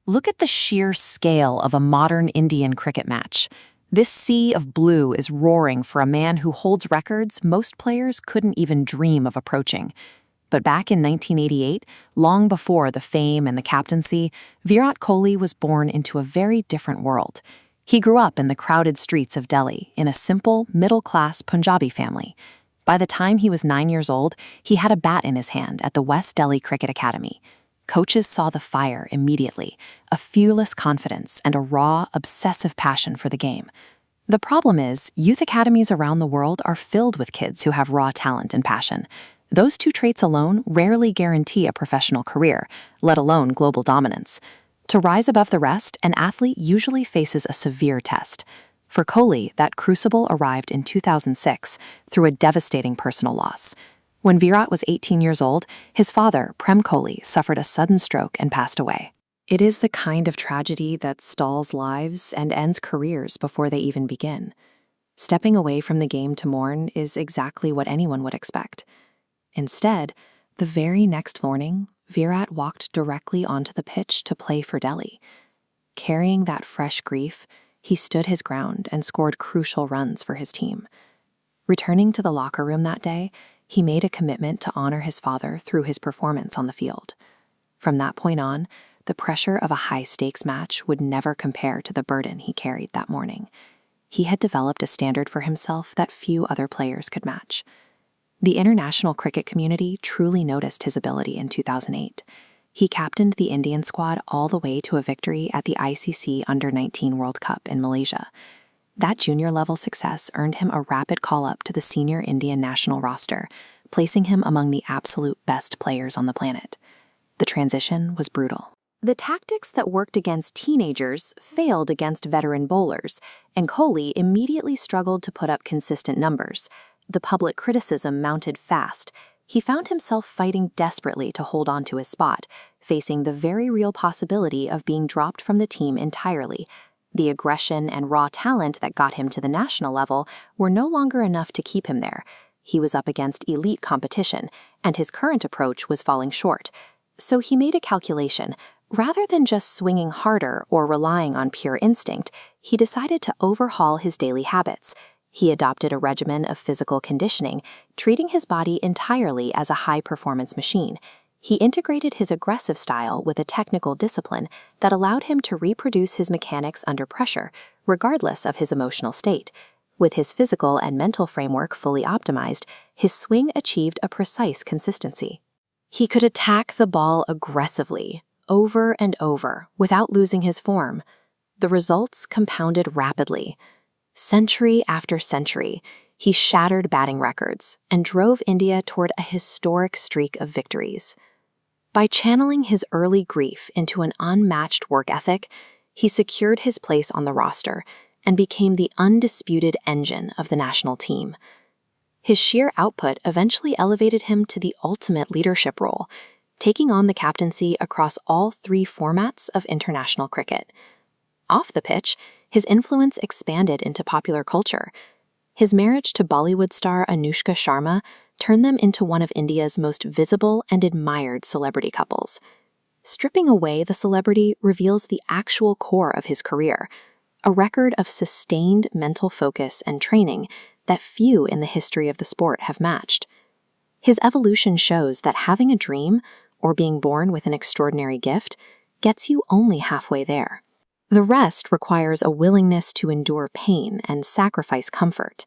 Look at the sheer scale of a modern Indian cricket match. This sea of blue is roaring for a man who holds records most players couldn't even dream of approaching. But back in 1988, long before the fame and the captaincy, Virat Kohli was born into a very different world. He grew up in the crowded streets of Delhi in a simple, middle-class Punjabi family. By the time he was 9 years old, he had a bat in his hand at the West Delhi Cricket Academy. Coaches saw the fire immediately, a fearless confidence and a raw, obsessive passion for the game. The problem is, youth academies around the world are filled with kids who have raw talent and passion. Those two traits alone rarely guarantee a professional career, let alone global dominance. To rise above the rest, an athlete usually faces a severe test. For Kohli, that crucible arrived in 2006 through a devastating personal loss. When Virat was 18 years old, his father, Prem Kohli, suffered a sudden stroke and passed away. It is the kind of tragedy that stalls lives and ends careers before they even begin. Stepping away from the game to mourn is exactly what anyone would expect. Instead, the very next morning, Virat walked directly onto the pitch to play for Delhi. Carrying that fresh grief, he stood his ground and scored crucial runs for his team. Returning to the locker room that day, he made a commitment to honor his father through his performance on the field. From that point on, the pressure of a high-stakes match would never compare to the burden he carried that morning. He had developed a standard for himself that few other players could match. The international cricket community truly noticed his ability in 2008. He captained the Indian squad all the way to a victory at the ICC Under-19 World Cup in Malaysia. That junior-level success earned him a rapid call-up to the senior Indian national roster, placing him among the absolute best players on the planet. The transition was brutal. The tactics that worked against teenagers failed against veteran bowlers, and Kohli immediately struggled to put up consistent numbers. The public criticism mounted fast. He found himself fighting desperately to hold on to his spot, facing the very real possibility of being dropped from the team entirely. The aggression and raw talent that got him to the national level were no longer enough to keep him there. He was up against elite competition, and his current approach was falling short. So he made a calculation. Rather than just swinging harder or relying on pure instinct, he decided to overhaul his daily habits. He adopted a regimen of physical conditioning, treating his body entirely as a high-performance machine. He integrated his aggressive style with a technical discipline that allowed him to reproduce his mechanics under pressure, regardless of his emotional state. With his physical and mental framework fully optimized, his swing achieved a precise consistency. He could attack the ball aggressively, over and over, without losing his form. The results compounded rapidly. Century after century, he shattered batting records and drove India toward a historic streak of victories. By channeling his early grief into an unmatched work ethic, he secured his place on the roster and became the undisputed engine of the national team. His sheer output eventually elevated him to the ultimate leadership role, taking on the captaincy across all three formats of international cricket. Off the pitch, his influence expanded into popular culture. His marriage to Bollywood star Anushka Sharma turned them into one of India's most visible and admired celebrity couples. Stripping away the celebrity reveals the actual core of his career, a record of sustained mental focus and training that few in the history of the sport have matched. His evolution shows that having a dream, or being born with an extraordinary gift, gets you only halfway there. The rest requires a willingness to endure pain and sacrifice comfort.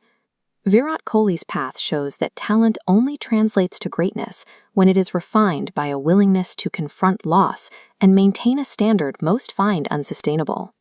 Virat Kohli's path shows that talent only translates to greatness when it is refined by a willingness to confront loss and maintain a standard most find unsustainable.